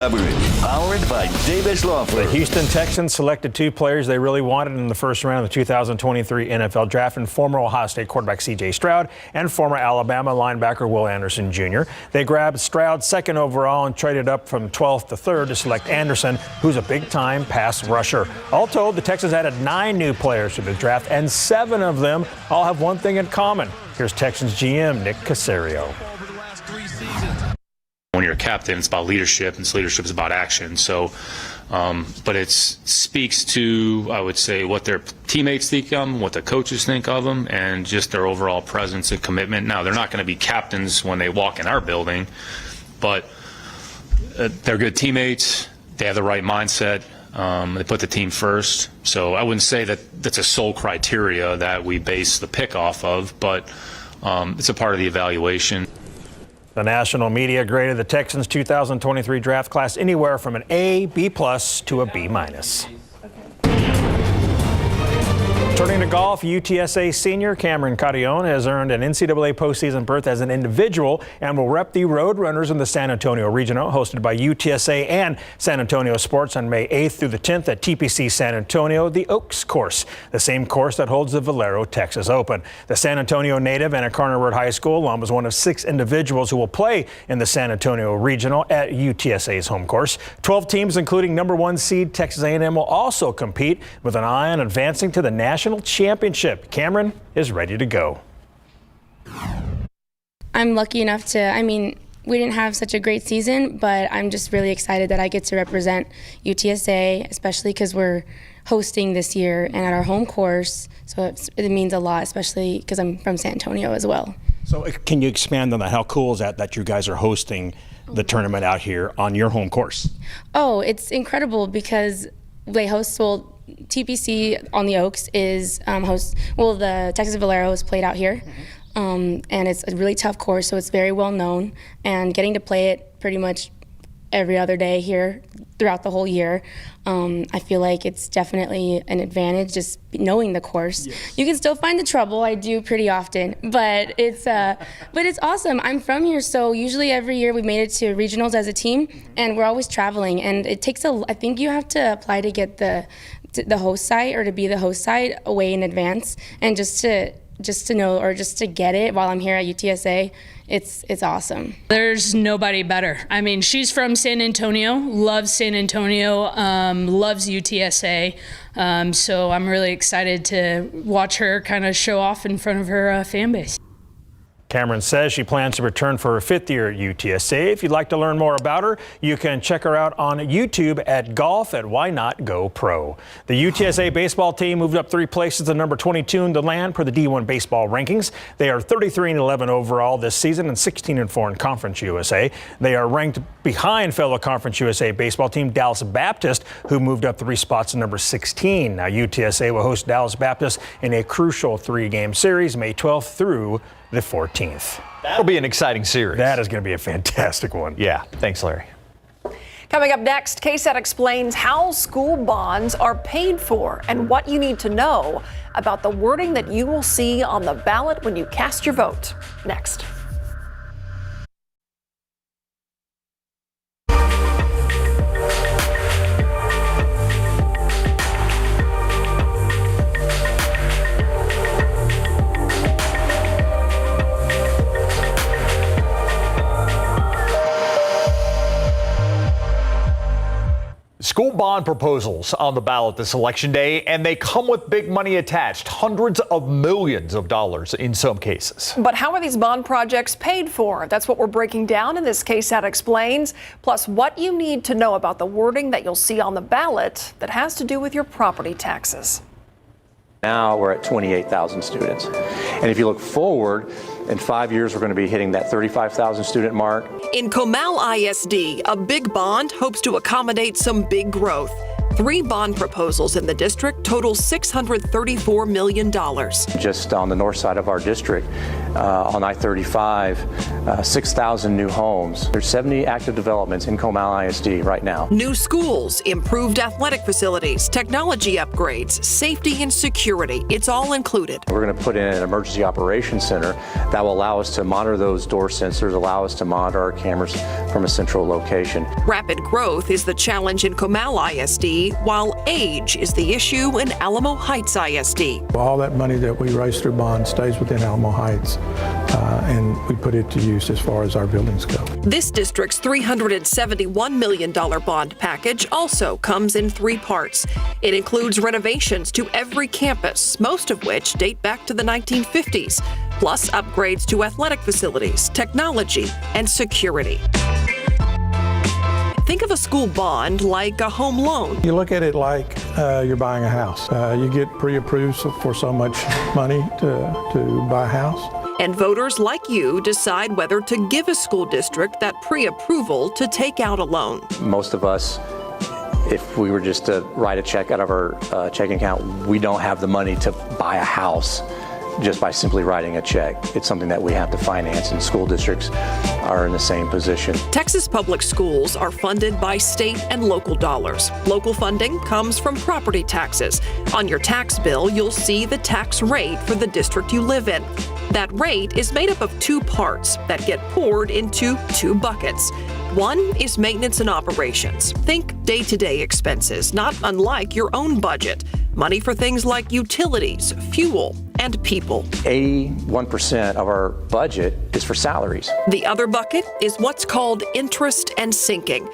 Powered by Davis Law Firm. The Houston Texans selected two players they really wanted in the first round of the 2023 NFL Draft, and former Ohio State quarterback C.J. Stroud and former Alabama linebacker Will Anderson Jr. They grabbed Stroud second overall and traded up from 12th to 3rd to select Anderson, who's a big-time pass rusher. All told, the Texans added 9 new players to the draft, and 7 of them all have one thing in common. Here's Texans GM Nick Caserio. When you're a captain, it's about leadership, and leadership is about action. So, but it speaks to, I would say, what their teammates think of them, what the coaches think of them, and just their overall presence and commitment. Now, they're not going to be captains when they walk in our building, but they're good teammates. They have the right mindset. They put the team first. So I wouldn't say that that's a sole criteria that we base the pick off of, but it's a part of the evaluation. The national media graded the Texans' 2023 draft class anywhere from an A, B+ to a B-. Turning to golf, UTSA senior Cameron Carrion has earned an NCAA postseason berth as an individual and will rep the Roadrunners in the San Antonio Regional, hosted by UTSA and San Antonio Sports on May 8th through the 10th at TPC San Antonio, the Oaks course, the same course that holds the Valero Texas Open. The San Antonio native and a Carter Road High School alum was one of 6 individuals who will play in the San Antonio Regional at UTSA's home course. 12 teams, including number 1 seed Texas A&M, will also compete with an eye on advancing to the national championship. Cameron is ready to go. I'm lucky enough to, we didn't have such a great season, but I'm just really excited that I get to represent UTSA, especially because we're hosting this year and at our home course. So it means a lot, especially because I'm from San Antonio as well. So can you expand on that? How cool is that you guys are hosting the tournament out here on your home course? Oh, it's incredible because they host, TPC on the Oaks is the Texas Valero is played out here, and it's a really tough course, so it's very well known, and getting to play it pretty much every other day here throughout the whole year, I feel like it's definitely an advantage just knowing the course. Yes. You can still find the trouble, I do pretty often, but it's awesome. I'm from here, so usually every year we made it to regionals as a team, and we're always traveling, and it takes I think you have to apply to get the host site or to be the host site way in advance, and just to know or just to get it while I'm here at UTSA, it's awesome. There's nobody better. She's from San Antonio, loves San Antonio, loves UTSA, so I'm really excited to watch her kind of show off in front of her fan base. Cameron says she plans to return for her 5th year at UTSA. If you'd like to learn more about her, you can check her out on YouTube at Golf at Why Not Go Pro. The UTSA baseball team moved up 3 places to number 22 in the land per the D1 baseball rankings. They are 33-11 overall this season and 16-4 in Conference USA. They are ranked behind fellow Conference USA baseball team Dallas Baptist, who moved up 3 spots to number 16. Now UTSA will host Dallas Baptist in a crucial 3-game series May 12th through the 14th. That'll be an exciting series. That is going to be a fantastic one. Yeah. Thanks, Larry. Coming up next, KSAT explains how school bonds are paid for and what you need to know about the wording that you will see on the ballot when you cast your vote. Next. School bond proposals on the ballot this election day, and they come with big money attached, hundreds of millions of dollars in some cases. But how are these bond projects paid for? That's what we're breaking down in this KSAT Explains, plus what you need to know about the wording that you'll see on the ballot that has to do with your property taxes. Now we're at 28,000 students. And if you look forward, in 5 years, we're going to be hitting that 35,000 student mark. In Comal ISD, a big bond hopes to accommodate some big growth. 3 bond proposals in the district total $634 million. Just on the north side of our district, on I-35, 6,000 new homes. There's 70 active developments in Comal ISD right now. New schools, improved athletic facilities, technology upgrades, safety and security. It's all included. We're going to put in an emergency operations center that will allow us to monitor those door sensors, allow us to monitor our cameras from a central location. Rapid growth is the challenge in Comal ISD, while age is the issue in Alamo Heights ISD. All that money that we raise through bonds stays within Alamo Heights, and we put it to use as far as our buildings go. This district's $371 million bond package also comes in 3 parts. It includes renovations to every campus, most of which date back to the 1950s, plus upgrades to athletic facilities, technology, and security. Think of a school bond like a home loan. You look at it like you're buying a house. You get pre-approved for so much money to buy a house. And voters like you decide whether to give a school district that pre-approval to take out a loan. Most of us, if we were just to write a check out of our checking account, we don't have the money to buy a house just by simply writing a check. It's something that we have to finance, and school districts are in the same position. Texas public schools are funded by state and local dollars. Local funding comes from property taxes. On your tax bill, you'll see the tax rate for the district you live in. That rate is made up of 2 parts that get poured into 2 buckets. One is maintenance and operations. Think day-to-day expenses, not unlike your own budget. Money for things like utilities, fuel, and people. 81% of our budget is for salaries. The other bucket is what's called interest and sinking.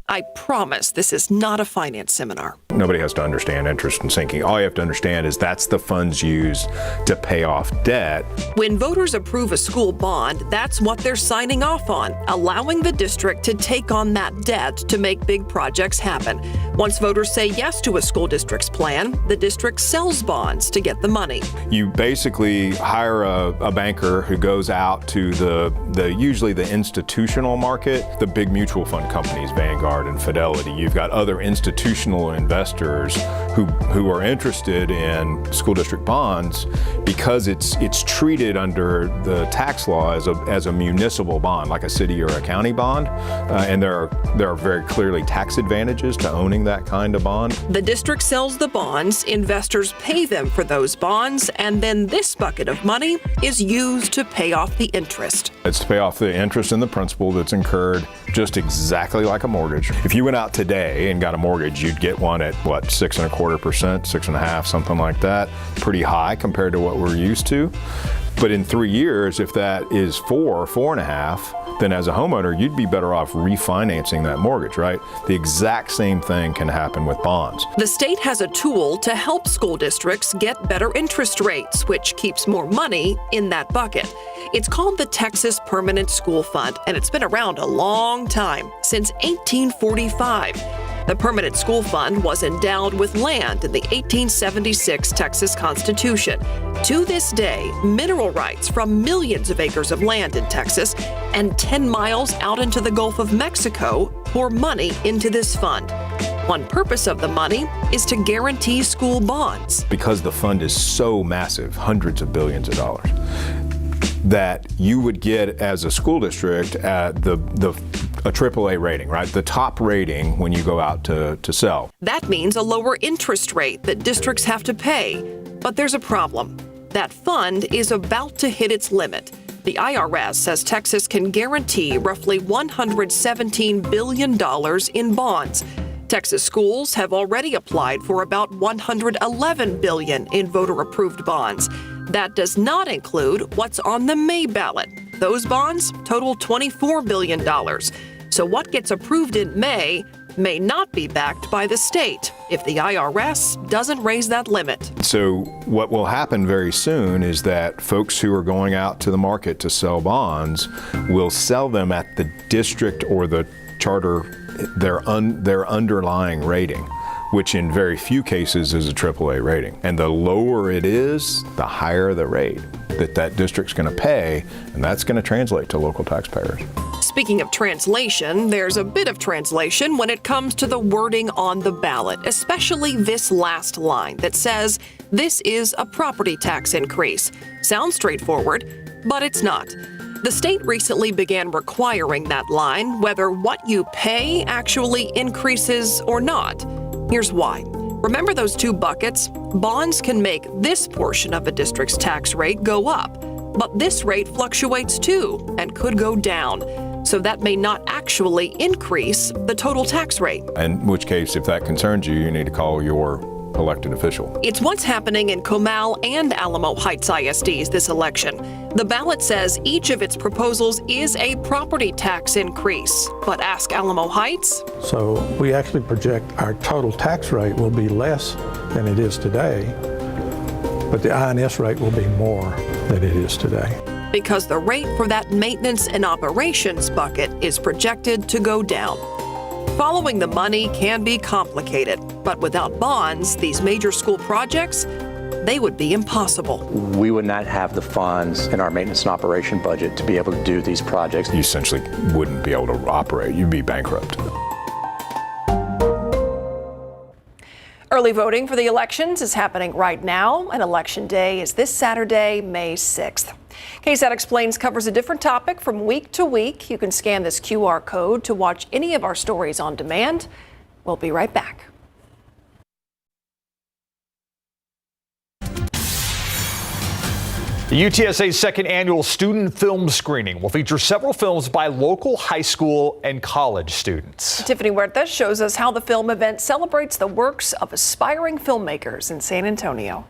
I promise this is not a finance seminar. Nobody has to understand interest and sinking. All you have to understand is that's the funds used to pay off debt. When voters approve a school bond, that's what they're signing off on, allowing the district to take on that debt to make big projects happen. Once voters say yes to a school district's plan, the district sells bonds to get the money. You basically hire a banker who goes out to the usually the institutional market, the big mutual fund companies, Vanguard and Fidelity. You've got other institutional investors who are interested in school district bonds because it's treated under the tax law as a municipal bond, like a city or a county bond, and there are very clearly tax advantages to owning that kind of bond. The district sells the bonds, investors pay them for those bonds, and then this bucket of money is used to pay off the interest. It's to pay off the interest and the principal that's incurred, just exactly like a mortgage. If you went out today and got a mortgage, you'd get one at what, 6.25%, 6.5%, something like that. Pretty high compared to what we're used to. But in 3 years, if that is 4.5, then as a homeowner, you'd be better off refinancing that mortgage, right? The exact same thing can happen with bonds. The state has a tool to help school districts get better interest rates, which keeps more money in that bucket. It's called the Texas Permanent School Fund, and it's been around a long time, since 1845. The Permanent School Fund was endowed with land in the 1876 Texas Constitution. To this day, mineral rights from millions of acres of land in Texas and 10 miles out into the Gulf of Mexico pour money into this fund. One purpose of the money is to guarantee school bonds. Because the fund is so massive, hundreds of billions of dollars, that you would get as a school district a AAA rating, right? The top rating when you go out to sell. That means a lower interest rate that districts have to pay. But there's a problem. That fund is about to hit its limit. The IRS says Texas can guarantee roughly $117 billion in bonds. Texas schools have already applied for about $111 billion in voter-approved bonds. That does not include what's on the May ballot. Those bonds total $24 billion. So what gets approved in May not be backed by the state if the IRS doesn't raise that limit. So what will happen very soon is that folks who are going out to the market to sell bonds will sell them at the district or the charter, their underlying rating, which in very few cases is a AAA rating. And the lower it is, the higher the rate that district's going to pay, and that's going to translate to local taxpayers. Speaking of translation, there's a bit of translation when it comes to the wording on the ballot, especially this last line that says, "This is a property tax increase." Sounds straightforward, but it's not. The state recently began requiring that line, whether what you pay actually increases or not. Here's why. Remember those two buckets? Bonds can make this portion of a district's tax rate go up, but this rate fluctuates too and could go down. So that may not actually increase the total tax rate. In which case, if that concerns you, you need to call your elected official. It's what's happening in Comal and Alamo Heights ISDs this election. The ballot says each of its proposals is a property tax increase. But ask Alamo Heights. So we actually project our total tax rate will be less than it is today, but the INS rate will be more than it is today. Because the rate for that maintenance and operations bucket is projected to go down. Following the money can be complicated, but without bonds, these major school projects, they would be impossible. We would not have the funds in our maintenance and operation budget to be able to do these projects. You essentially wouldn't be able to operate. You'd be bankrupt. Early voting for the elections is happening right now, and Election Day is this Saturday, May 6th. KSAT Explains covers a different topic from week to week. You can scan this QR code to watch any of our stories on demand. We'll be right back. The UTSA's second annual student film screening will feature several films by local high school and college students. Tiffany Huerta shows us how the film event celebrates the works of aspiring filmmakers in San Antonio.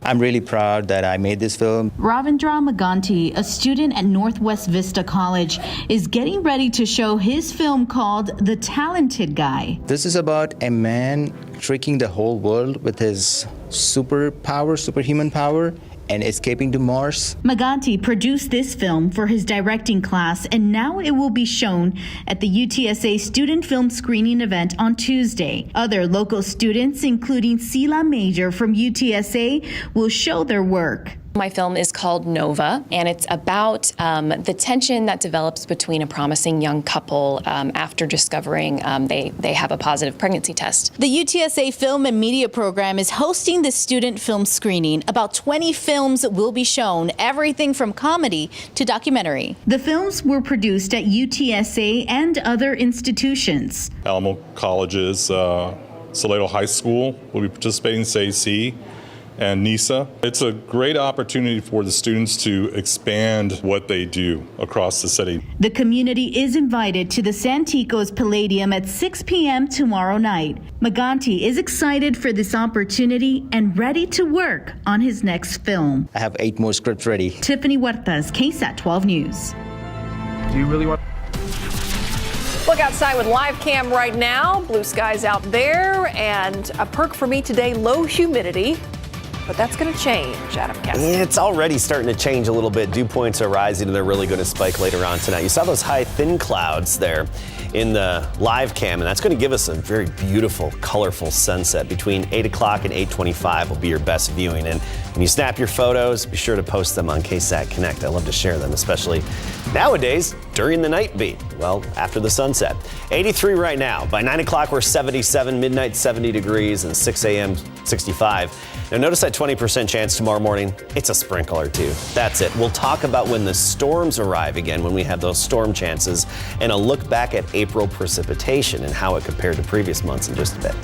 I'm really proud that I made this film. Ravindra Maganti, a student at Northwest Vista College, is getting ready to show his film called The Talented Guy. This is about a man tricking the whole world with his superhuman power, and escaping to Mars. Maganti produced this film for his directing class, and now it will be shown at the UTSA student film screening event on Tuesday. Other local students, including Sila Major from UTSA, will show their work. My film is called Nova, and it's about the tension that develops between a promising young couple after discovering they have a positive pregnancy test. The UTSA Film and Media Program is hosting the student film screening. About 20 films will be shown, everything from comedy to documentary. The films were produced at UTSA and other institutions. Alamo College's Salado High School will be participating in SAC. And NISA. It's a great opportunity for the students to expand what they do across the city. The community is invited to the Santikos Palladium at 6 p.m. tomorrow night. Maganti is excited for this opportunity and ready to work on his next film. I have 8 more scripts ready. Tiffany Huertas, KSAT12 News. Do you really want... Look outside with live cam right now. Blue skies out there, and a perk for me today, low humidity. But that's going to change, Adam Cassidy. It's already starting to change a little bit. Dew points are rising, and they're really going to spike later on tonight. You saw those high, thin clouds there in the live cam, and that's going to give us a very beautiful, colorful sunset. Between 8 o'clock and 8:25 will be your best viewing. And when you snap your photos, be sure to post them on KSAT Connect. I love to share them, especially nowadays during the night beat. Well, after the sunset. 83 right now. By 9 o'clock, we're 77, midnight 70 degrees, and 6 a.m. 65. Now notice that 20% chance tomorrow morning. It's a sprinkle or two. That's it. We'll talk about when the storms arrive again, when we have those storm chances, and a look back at April precipitation and how it compared to previous months in just a bit.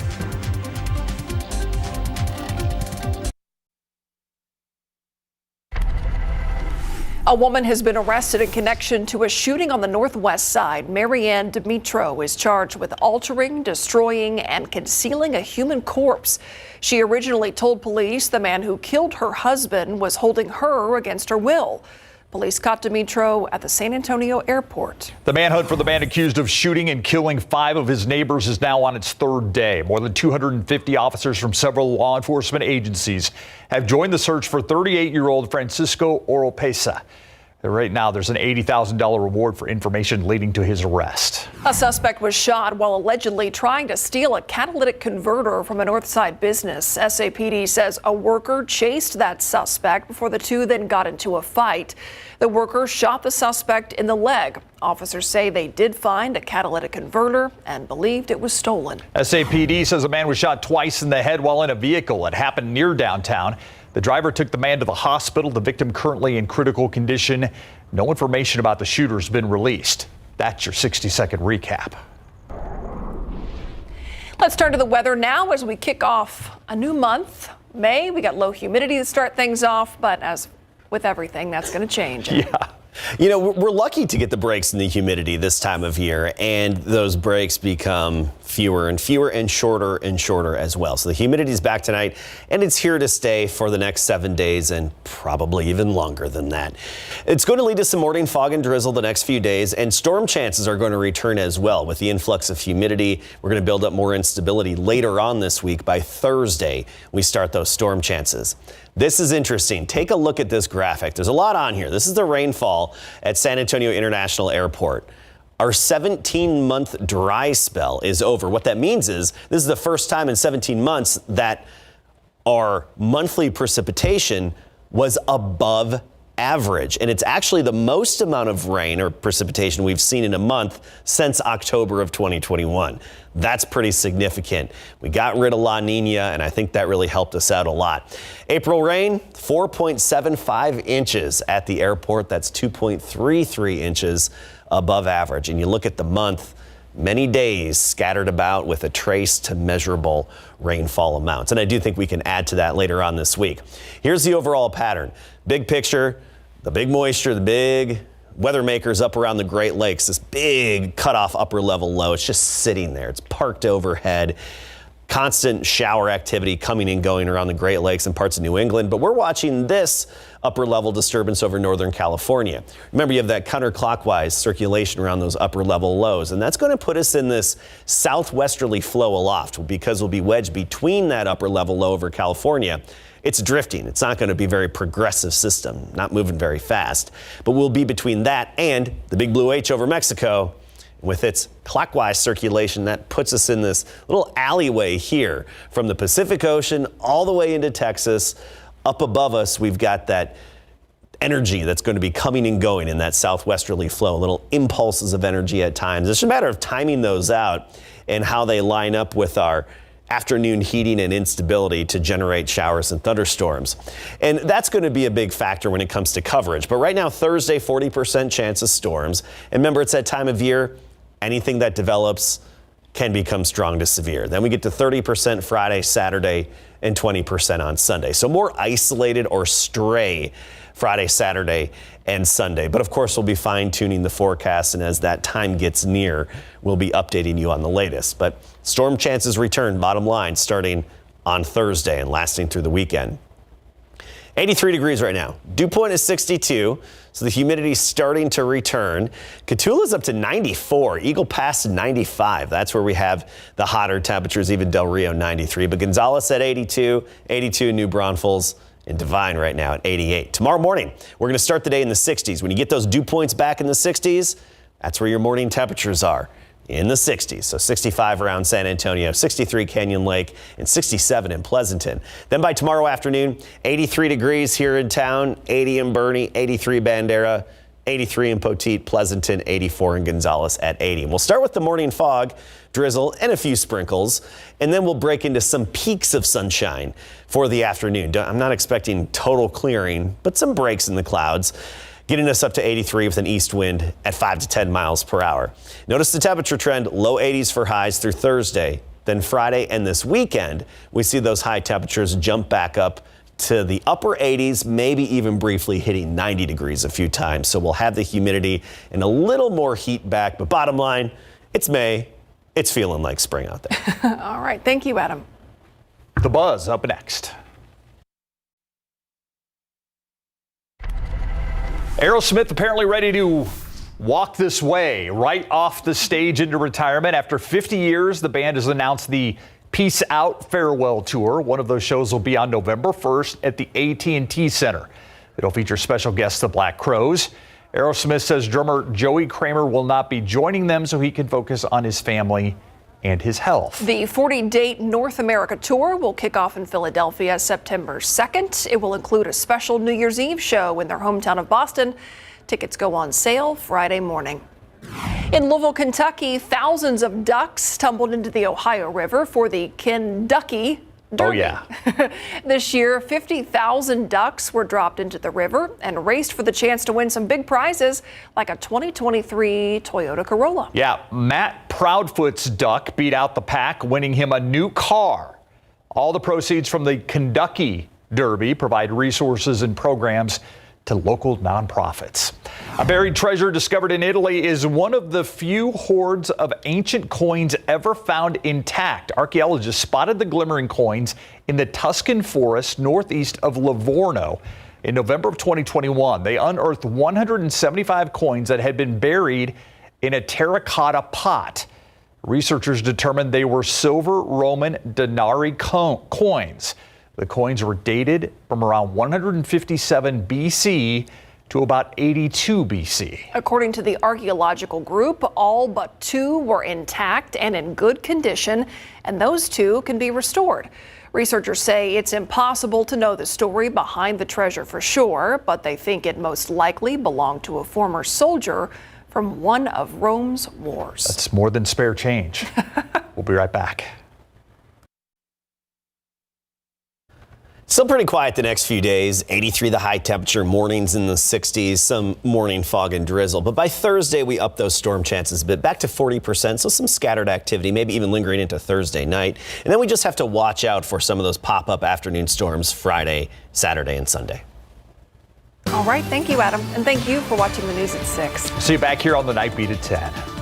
A woman has been arrested in connection to a shooting on the Northwest Side. Marianne Dimitro is charged with altering, destroying, and concealing a human corpse. She originally told police the man who killed her husband was holding her against her will. Police caught Dimitro at the San Antonio airport. The manhunt for the man accused of shooting and killing 5 of his neighbors is now on its 3rd day. More than 250 officers from several law enforcement agencies have joined the search for 38-year-old Francisco Oropesa. Right now, there's an $80,000 reward for information leading to his arrest. A suspect was shot while allegedly trying to steal a catalytic converter from a Northside business. SAPD says a worker chased that suspect before the two then got into a fight. The worker shot the suspect in the leg. Officers say they did find a catalytic converter and believed it was stolen. SAPD says a man was shot twice in the head while in a vehicle. It happened near downtown. The driver took the man to the hospital. The victim currently in critical condition. No information about the shooter has been released. That's your 60-second recap. Let's turn to the weather now as we kick off a new month. May, we got low humidity to start things off, but as with everything, that's going to change. Yeah. You know, we're lucky to get the breaks in the humidity this time of year, and those breaks become fewer and fewer and shorter as well. So the humidity is back tonight, and it's here to stay for the next 7 days and probably even longer than that. It's going to lead to some morning fog and drizzle the next few days, and storm chances are going to return as well. With the influx of humidity, we're going to build up more instability later on this week. By Thursday, we start those storm chances. This is interesting. Take a look at this graphic. There's a lot on here. This is the rainfall at San Antonio International Airport. Our 17-month dry spell is over. What that means is this is the first time in 17 months that our monthly precipitation was above average. And it's actually the most amount of rain or precipitation we've seen in a month since October of 2021. That's pretty significant. We got rid of La Nina, and I think that really helped us out a lot. April rain, 4.75 inches at the airport. That's 2.33 inches above average. And you look at the month, many days scattered about with a trace to measurable rainfall amounts. And I do think we can add to that later on this week. Here's the overall pattern. Big picture, the big moisture, the big weather makers up around the Great Lakes, this big cutoff upper level low. It's just sitting there. It's parked overhead. Constant shower activity coming and going around the Great Lakes and parts of New England. But we're watching this upper level disturbance over Northern California. Remember, you have that counterclockwise circulation around those upper level lows, and that's going to put us in this southwesterly flow aloft because we'll be wedged between that upper level low over California. It's drifting. It's not going to be a very progressive system, not moving very fast, but we'll be between that and the big blue H over Mexico. With its clockwise circulation, that puts us in this little alleyway here from the Pacific Ocean all the way into Texas. Up above us, we've got that energy that's going to be coming and going in that southwesterly flow, little impulses of energy at times. It's just a matter of timing those out and how they line up with our afternoon heating and instability to generate showers and thunderstorms. And that's going to be a big factor when it comes to coverage. But right now, Thursday, 40% chance of storms. And remember, it's that time of year. Anything that develops can become strong to severe. Then we get to 30% Friday, Saturday, and 20% on Sunday. So more isolated or stray Friday, Saturday, and Sunday. But of course, we'll be fine-tuning the forecast, and as that time gets near, we'll be updating you on the latest. But storm chances return, bottom line, starting on Thursday and lasting through the weekend. 83 degrees right now. Dew point is 62, so the humidity's starting to return. Cotulla's up to 94. Eagle Pass to 95. That's where we have the hotter temperatures, even Del Rio 93. But Gonzales at 82, 82 New Braunfels, and Divine right now at 88. Tomorrow morning, we're going to start the day in the 60s. When you get those dew points back in the 60s, that's where your morning temperatures are. In the 60s, so 65 around San Antonio, 63 Canyon Lake, and 67 in Pleasanton. Then by tomorrow afternoon, 83 degrees here in town, 80 in Boerne, 83 Bandera, 83 in Poteet, Pleasanton, 84 in Gonzales at 80. And we'll start with the morning fog, drizzle, and a few sprinkles, and then we'll break into some peaks of sunshine for the afternoon. I'm not expecting total clearing, but some breaks in the clouds, getting us up to 83 with an east wind at 5 to 10 miles per hour. Notice the temperature trend, low 80s for highs through Thursday. Then Friday and this weekend, we see those high temperatures jump back up to the upper 80s, maybe even briefly hitting 90 degrees a few times. So we'll have the humidity and a little more heat back. But bottom line, it's May. It's feeling like spring out there. All right. Thank you, Adam. The Buzz up next. Aerosmith apparently ready to walk this way right off the stage into retirement. After 50 years, the band has announced the Peace Out Farewell Tour. One of those shows will be on November 1st at the AT&T Center. It'll feature special guests, the Black Crowes. Aerosmith says drummer Joey Kramer will not be joining them so he can focus on his family and his health. The 40-date North America tour will kick off in Philadelphia September 2nd. It will include a special New Year's Eve show in their hometown of Boston. Tickets go on sale Friday morning. In Louisville, Kentucky, thousands of ducks tumbled into the Ohio River for the Kentucky Derby. Oh, yeah. This year, 50,000 ducks were dropped into the river and raced for the chance to win some big prizes like a 2023 Toyota Corolla. Yeah, Matt Proudfoot's duck beat out the pack, winning him a new car. All the proceeds from the Kentucky Derby provide resources and programs to local nonprofits. A buried treasure discovered in Italy is one of the few hoards of ancient coins ever found intact. Archaeologists spotted the glimmering coins in the Tuscan forest northeast of Livorno. In November of 2021, they unearthed 175 coins that had been buried in a terracotta pot. Researchers determined they were silver Roman denari coins. The coins were dated from around 157 BC to about 82 BC. According to the archaeological group, all but 2 were intact and in good condition, and those 2 can be restored. Researchers say it's impossible to know the story behind the treasure for sure, but they think it most likely belonged to a former soldier from one of Rome's wars. That's more than spare change. We'll be right back. Still pretty quiet the next few days. 83 the high temperature, mornings in the 60s, some morning fog and drizzle. But by Thursday, we up those storm chances a bit, back to 40%. So some scattered activity, maybe even lingering into Thursday night. And then we just have to watch out for some of those pop-up afternoon storms Friday, Saturday, and Sunday. All right. Thank you, Adam. And thank you for watching the news at 6. See you back here on the Night Beat at 10.